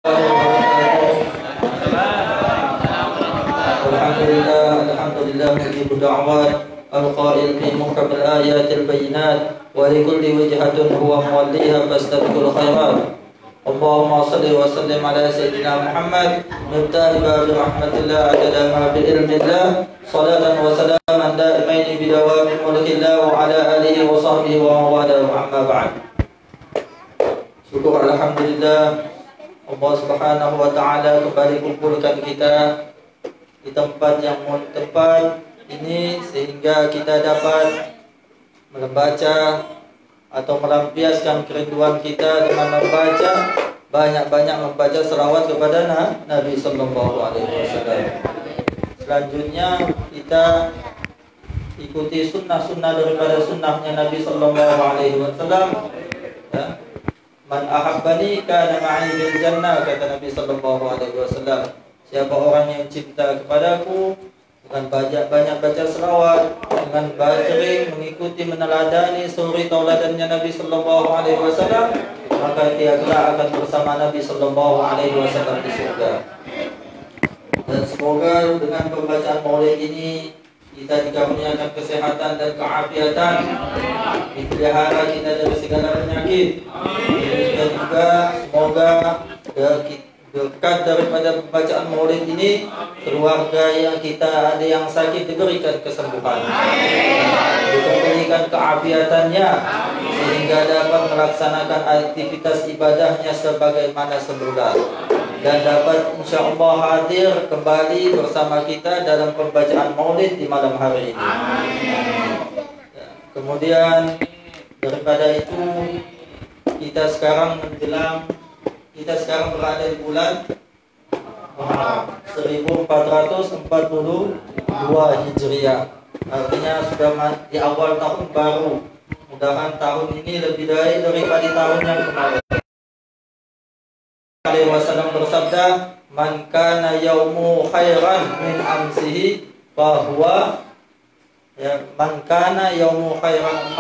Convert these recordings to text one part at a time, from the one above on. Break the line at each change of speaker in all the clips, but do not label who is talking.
Alhamdulillah mujibud da'wat al-qail fi muhkamil ayatil bayyinat wa likulli wijhatin huwa muwalliha fastabiqul khairat. Allahumma salli wa sallim ala sayyidina Muhammad miftahi babi rahmatillah adada ma bi ilmillah salatan wa salaman daimaini bidawami mulkillah wa ala alihi wa sahbihi wa mawala wa amma ba'd. Syukur alhamdulillah Allah subhanahu wa ta'ala kembali kumpulkan kita di tempat yang tepat ini sehingga kita dapat membaca atau melampiaskan kerinduan kita dengan banyak-banyak membaca selawat kepada Nabi sallallahu alaihi wasallam. Selanjutnya kita ikuti sunnah-sunnah daripada sunnahnya Nabi sallallahu alaihi wasallam. Ya. Man ahabbani kana ma'i bil jannah, kata Nabi sallallahu alaihi wasallam. Siapa orang yang cinta kepadaku dengan banyak baca selawat, dengan sering mengikuti meneladani suri tauladannya Nabi sallallahu alaihi wasallam, maka dia kelak akan bersama Nabi sallallahu alaihi wasallam di surga. Dan semoga dengan pembacaan maulid ini kita dikaruniakan kesehatan dan keafiatan, dipelihara kita dari segala penyakit. Dan juga semoga berkat daripada pembacaan maulid ini, keluarga yang kita ada yang sakit diberikan kesembuhan, diberikan keafiatannya, sehingga dapat melaksanakan aktivitas ibadahnya sebagaimana semula, dan dapat insyaallah hadir kembali bersama kita dalam pembacaan maulid di malam hari ini. Kemudian daripada itu, kita sekarang berada di bulan 1442 Hijriah. Artinya sudah di awal tahun baru. Mudah-mudahan tahun ini lebih baik daripada tahun yang kemarin. Alaihi wasallam bersabda, "Man kana yaumu khairan min amsihi fahuwa man kana yaumu khairan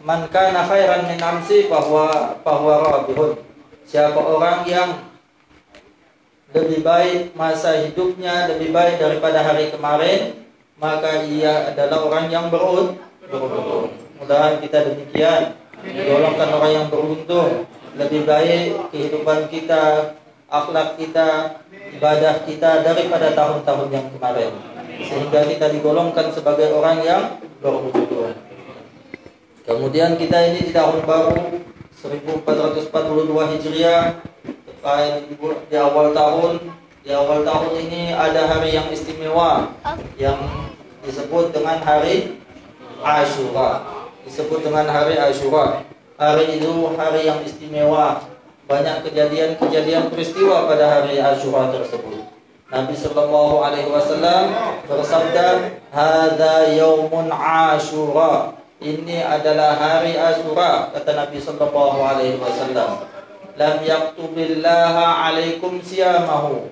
man kana khairan min amsi fahuwa rabihun." Siapa orang yang lebih baik masa hidupnya lebih baik daripada hari kemarin, maka ia adalah orang yang beruntung. Mudah-mudahan kita demikian, digolongkan orang yang beruntung. Lebih baik kehidupan kita, akhlak kita, ibadah kita daripada tahun-tahun yang kemarin, sehingga kita digolongkan sebagai orang yang beruntung. Kemudian kita ini di tahun baru 1442 Hijriah, di awal tahun ini ada hari yang istimewa yang disebut dengan hari Ashura. Hari itu hari yang istimewa. Banyak kejadian peristiwa pada hari Ashura tersebut. Nabi sallallahu alaihi wasallam bersabda, "Hadza yaumun Ashura." Ini adalah hari Ashura, kata Nabi sallallahu alaihi wasallam. Lam yaktubillaha alaikum siyamuhu.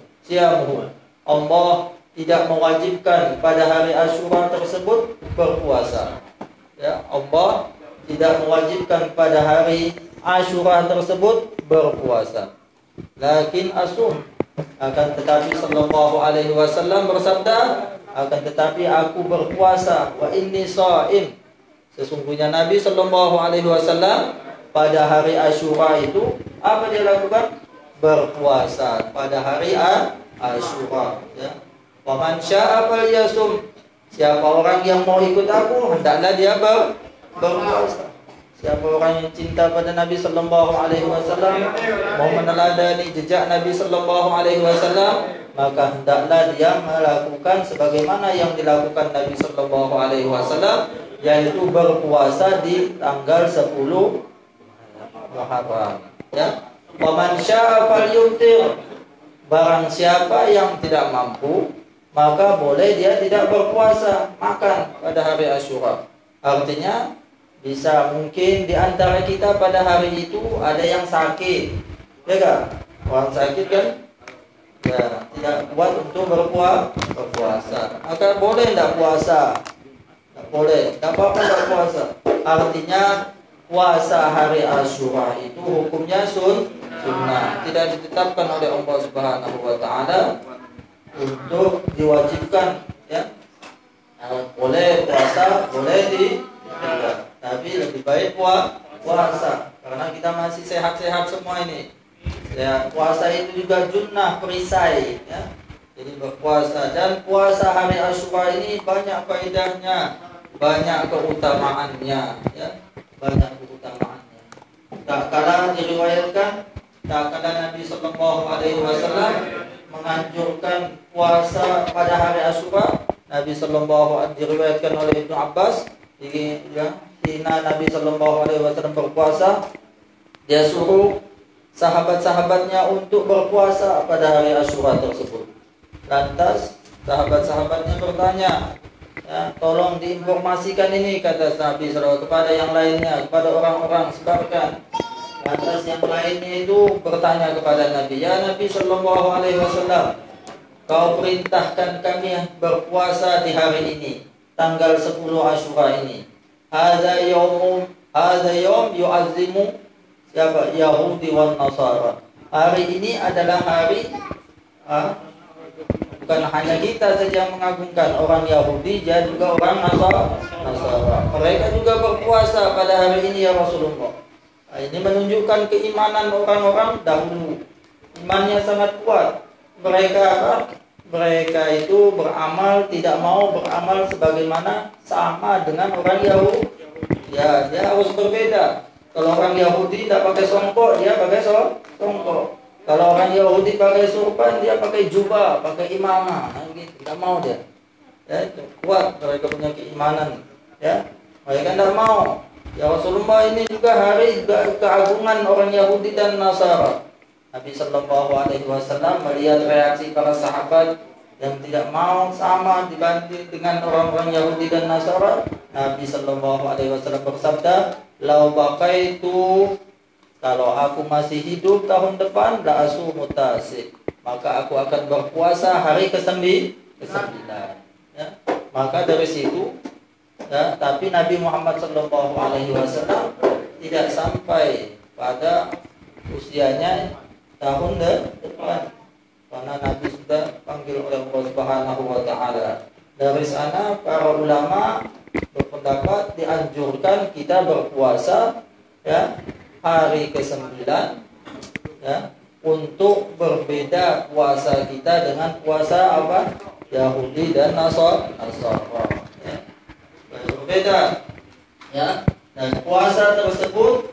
Allah tidak mewajibkan pada hari Ashura tersebut berpuasa. Ya, Allah tidak mewajibkan pada hari Ashura tersebut berpuasa. Lakin asum, akan tetapi sallallahu alaihi wasallam bersabda, akan tetapi aku berpuasa, wa inni shaim. Sesungguhnya Nabi sallallahu alaihi wasallam pada hari Ashura itu apa dia lakukan? Berpuasa pada hari Ashura, ya. Wa man syaa'a falyasum. Siapa orang yang mau ikut aku, hendaklah dia berpuasa. Siapa orang yang cinta pada Nabi sallallahu alaihi wasallam, mau meneladani jejak Nabi sallallahu alaihi wasallam, maka hendaklah dia melakukan sebagaimana yang dilakukan Nabi sallallahu alaihi wasallam, yaitu berpuasa di tanggal 10 Muharram. Ya. Waman syaa'a falyuftir. Barang siapa yang tidak mampu, maka boleh dia tidak berpuasa, makan pada hari Ashura. Artinya bisa mungkin di antara kita pada hari itu ada yang sakit. Ya kan? Orang sakit kan? Ya, tidak kuat untuk berpuasa. Maka boleh tidak puasa? Tidak boleh. Tak apa-apa tidak puasa. Artinya puasa hari Ashura itu hukumnya sunnah, tidak ditetapkan oleh Allah Subhanahu wa taala untuk diwajibkan, ya. Boleh puasa, boleh tidak. Tapi lebih baik puasa karena kita masih sehat-sehat semua ini. Ya, puasa itu juga junnah, perisai, ya. Jadi berpuasa, dan puasa hari Asyura ini banyak faedahnya, banyak keutamaannya, ya. Banyak keutamaannya. Tak kala diriwayatkan, tak kala Nabi Sallallahu Alaihi Wasallam menganjurkan puasa pada hari Asyura. Nabi Sallallahu diriwayatkan oleh Ibnu Abbas, Nabi Sallallahu Alaihi Wasallam berpuasa, dia suruh sahabat-sahabatnya untuk berpuasa pada hari Asyura tersebut. Lantas sahabat-sahabatnya bertanya, ya, tolong diinformasikan ini, kata Nabi SAW, kepada yang lainnya, kepada orang-orang, sebarkan. Lantas yang lainnya itu bertanya kepada Nabi, ya Nabi Sallallahu Alaihi Wasallam, kau perintahkan kami berpuasa di hari ini, tanggal 10 Asyura ini. Hadza yaum yu'azzimu siapa? Yahudi wan Nasara. Hari ini adalah hari bukan hanya kita saja yang mengagungkan, orang Yahudi dan juga orang Nasara. Mereka juga berpuasa pada hari ini, ya Rasulullah. Ini menunjukkan keimanan orang-orang dahulu. Imannya sangat kuat. Mereka itu beramal, tidak mau beramal sebagaimana sama dengan orang Yahudi. Ya, dia harus berbeda. Kalau orang Yahudi tidak pakai songkok, dia pakai songkok. Kalau orang Yahudi pakai surban, dia pakai jubah, pakai imamah, gitu. Tidak mau dia. Ya, itu kuat, mereka punya keimanan. Ya, mereka tidak mau. Ya Rasulullah, ini juga hari keagungan orang Yahudi dan Nasara. Nabi Sallallahu Alaihi Wasallam melihat reaksi para sahabat yang tidak mau sama dibanding dengan orang-orang Yahudi dan Nasara. Nabi Sallallahu Alaihi Wasallam bersabda, "Lau baqaitu, kalau aku masih hidup tahun depan, la asumu tasik, maka aku akan berpuasa hari ke-9. Ya. Maka dari situ, ya, tapi Nabi Muhammad Sallallahu Alaihi Wasallam tidak sampai pada usianya tahun depan, karena Nabi sudah panggil oleh Allah Subhanahu wa taala. Dari sana para ulama berpendapat dianjurkan kita berpuasa, ya, hari ke-9, ya, untuk berbeda puasa kita dengan puasa apa? Yahudi dan Nasara. Ya. Berbeda, ya. Dan puasa tersebut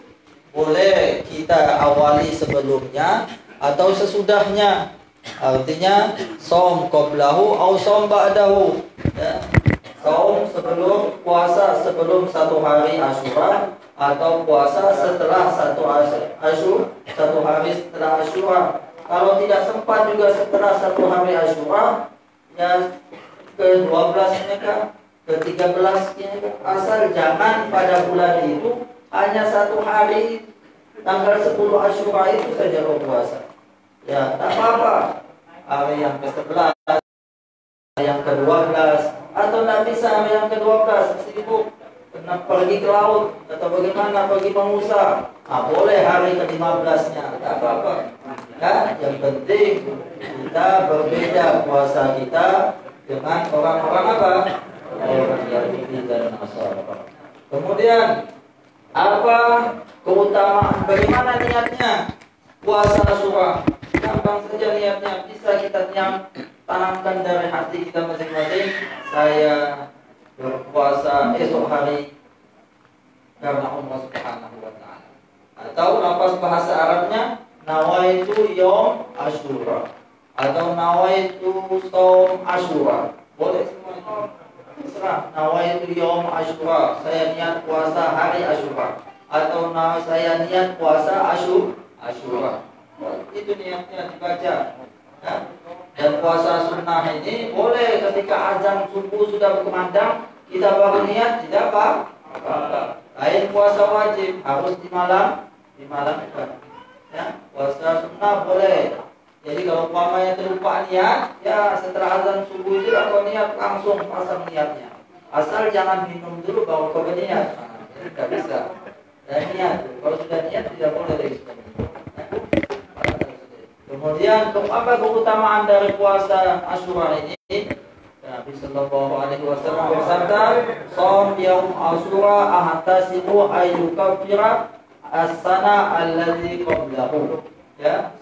boleh kita awali sebelumnya atau sesudahnya. Artinya saum qablahu atau saum ba'dahu. Ya. Saum sebelum, puasa sebelum satu hari Asyura, atau puasa setelah satu hari setelah Asyura. Kalau tidak sempat juga setelah satu hari Asyura, ya ke-12-nya kah, ke-13-nya kah, asal jangan pada bulan itu hanya satu hari, tanggal 10 Asyura itu saja berpuasa. Ya, tak apa-apa. Hari yang ke-11, hari yang ke-12, atau tak bisa hari yang ke-12, sibuk pergi ke laut atau bagaimana, pergi mengusaha. Boleh hari ke-15-nya, tak apa-apa. Ya, yang penting kita berbeda puasa kita dengan orang-orang apa? Orang Yahudi dan Nasara. Kemudian apa keutamaan? Bagaimana niatnya puasa Asyura? Gampang saja niatnya, bisa kita tanamkan dari hati kita masing-masing. Saya berpuasa esok hari karena Allah Subhanahu wa taala. Atau lafaz bahasa Arabnya nawaitu yaum Asyura atau nawaitu shaum Asyura. Boleh semua itu. Terserah. Nawaitu yaum Asyura, saya niat puasa hari Asyura, atau saya niat puasa Asyura. Itu niatnya dibaca, ya. Dan puasa sunnah ini boleh ketika azan subuh sudah berkumandang kita baru niat, tidak apa-apa. Lain puasa wajib harus di malam kan. Ya, puasa sunnah boleh. Jadi kalau umpamanya terlupa niat, ya setelah azan subuh itu kalau niat langsung pasang niatnya. Asal jangan minum dulu baru kau berniat. Tidak bisa. Dan niat, kalau sudah niat tidak boleh lagi. Kemudian apa keutamaan dari puasa Asyura ini? Nabi sallallahu alaihi wasallam bersabda, "Shaum yaum Asyura ahtasibu ayyukaffira as-sana allazi qablahu." Ya.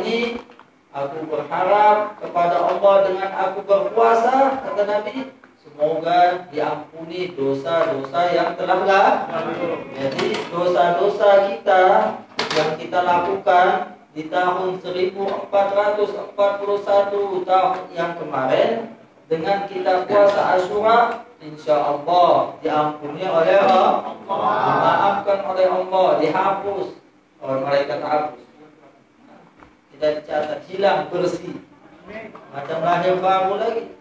Ini aku berharap kepada Allah dengan aku berpuasa, kata Nabi, semoga diampuni dosa-dosa yang telah lalu. Jadi dosa-dosa kita yang kita lakukan di tahun 1441 tahun yang kemarin, dengan kita puasa Asyura, insya Allah diampuni oleh Allah, dimaafkan oleh Allah, dihapus oleh malaikat hapus. Kita dicatat hilang bersih, macam lahir baru lagi.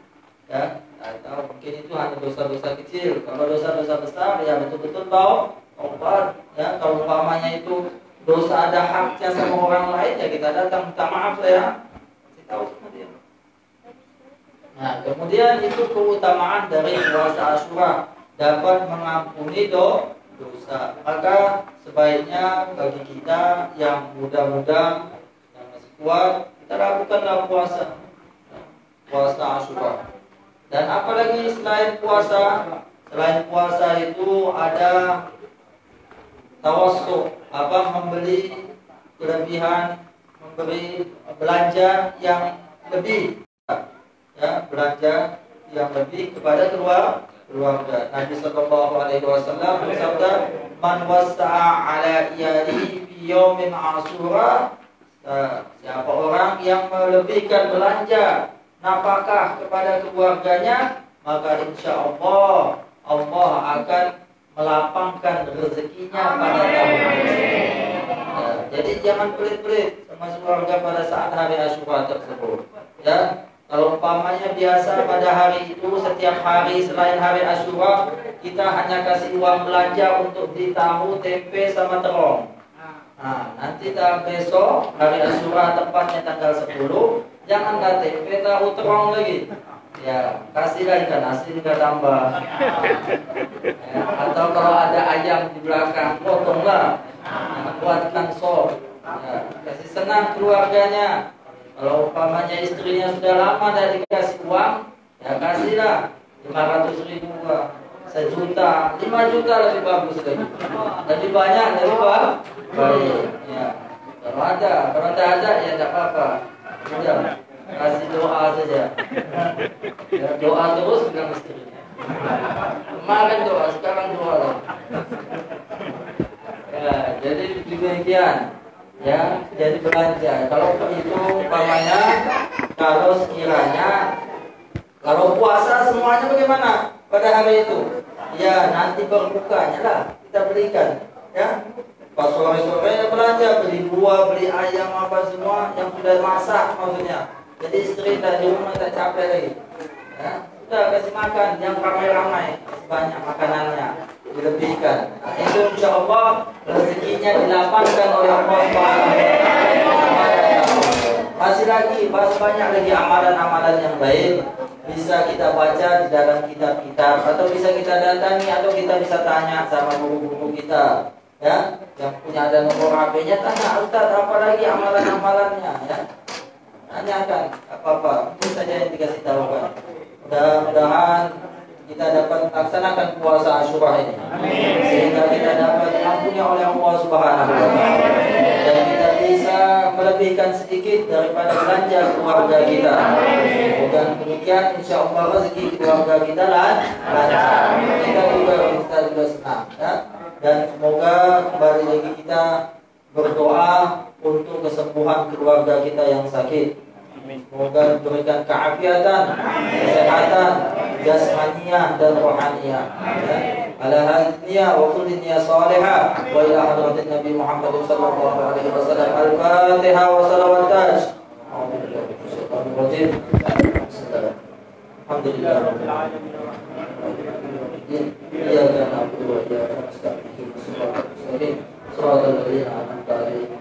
Ya, atau mungkin itu hanya dosa-dosa kecil. Kalau dosa-dosa besar, ya betul-betul taubat. Ya, kalau umpamanya itu dosa ada haknya sama orang lain, ya kita datang minta maaf, saya kasih tahu sama dia. Nah, kemudian itu keutamaan dari puasa Asyura, dapat mengampuni dosa. Maka sebaiknya bagi kita yang muda-muda, yang masih kuat, kita lakukanlah puasa Asyura. Dan apalagi selain puasa itu ada tawassu, membeli belanja yang lebih, ya, belanja yang lebih kepada keluarga. Nabi sallallahu alaihi wasallam bersabda, "Man wasa'a ala iyalihi fi yaumin Asyura." Siapa orang yang melebihkan belanja nafkah kepada keluarganya, maka insya Allah akan melapangkan rezekinya pada tahun ini. Jadi jangan pelit-pelit sama keluarga pada saat hari Asyura tersebut. Ya, kalau umpamanya biasa pada hari itu, setiap hari selain hari Asyura kita hanya kasih uang belanja untuk beli tahu, tempe sama terong. Nah, nanti besok hari Asyura tepatnya tanggal 10, janganlah tempe, tahu, terong lagi. Ya, kasihlah ikan asin kita tambah. Ya, atau kalau ada ayam di belakang, potonglah, buatkan sop. Ya, kasih senang keluarganya. Kalau umpamanya istrinya sudah lama tidak dikasih uang, ya kasihlah 500.000, 1 juta, 5 juta lebih bagus lagi. Lebih banyak, lebih baik. Ya. Kalau tidak ada ya tidak apa-apa. Sudah. Kasih doa saja. Ya, doa terus dengan istri. Kemarin doa, sekarang doa lagi. Ya, jadi demikian. Ya, jadi belanja. Kalau itu umpamanya, kalau sekiranya, kalau puasa semuanya bagaimana pada hari itu? Ya, nanti berbukanya lah kita belikan. Ya, pas sore-sore belanja, beli buah, beli ayam, apa semua yang sudah masak maksudnya. Jadi istri dari rumah tak capek lagi. Ya, sudah kasih makan yang ramai-ramai, banyak makanannya, dilebihkan. Nah, itu insya Allah rezekinya dilapangkan oleh Allah Subhanahu wa Ta'ala. Masih banyak lagi amalan-amalan yang baik bisa kita baca di dalam kitab-kitab, atau bisa kita datangi, atau kita bisa tanya sama guru-guru kita. Ya, yang punya ada nomor HP-nya, tanya, "Ustaz, apa lagi amalan-amalannya?" Ya. Tanyakan apa-apa, itu saja yang dikasih tahu kan. Mudah-mudahan kita dapat laksanakan puasa Asyura ini, sehingga kita dapat diampuni oleh Allah Subhanahu wa Ta'ala, dan kita bisa melebihkan sedikit daripada belanja keluarga kita. Dan demikian insya Allah rezeki keluarga kita lancar, kita juga senang, ya? Dan semoga kembali lagi kita berdoa untuk kesembuhan keluarga kita yang sakit. Semoga diberikan keafiatan, kesehatan jasmaniah dan rohaniah. Ala hadhihi wa kulli niyyah salihah wa ila hadratin Nabi Muhammad sallallahu alaihi wasallam. Al-Fatihah wa salawat. Alhamdulillah rabbil alamin. Iyyaka na'budu wa iyyaka nasta'in. Shiratal ladzina an'amta 'alaihim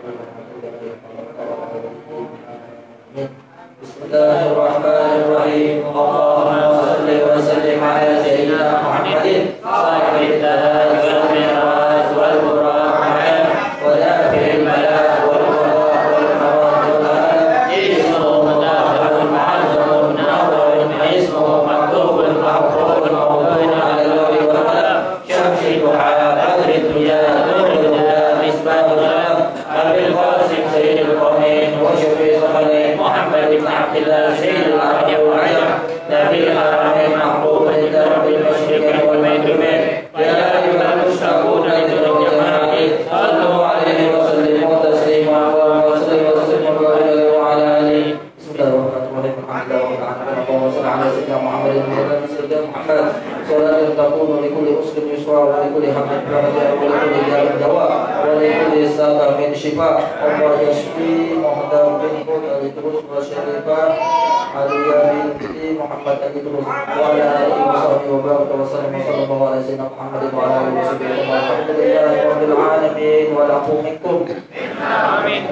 Bismillahirrahmanirrahim. Allahumma shalli wa sallim ala sayyidina Muhammadin sahibid wal buraq wal malak wal إلى سيد العرب والعجم نبي الحرمين محبوب عند رب المشرقين والمغربين يا أيها المشتاقون إلى الجماعة صلوا عليه وسلموا تسليما اللهم صل وسلم وبارك وعلى آله. بسم الله الرحمن الرحيم الحمد لله رب العالمين اللهم صل على سيدنا محمد وعلى آل سيدنا محمد صلاة تكون لكل مسلم يسوع ولكل هم فرجا ولكل داء دواء ولكل سقم شفاء الله يشفي محمد بن خود الدروس والشريفة علي بنت محمد الدروس وعلى آله وصحبه وبارك وسلم وصلى الله على سيدنا محمد وعلى آله وصحبه والحمد لله رب العالمين والعفو منكم.
Amin.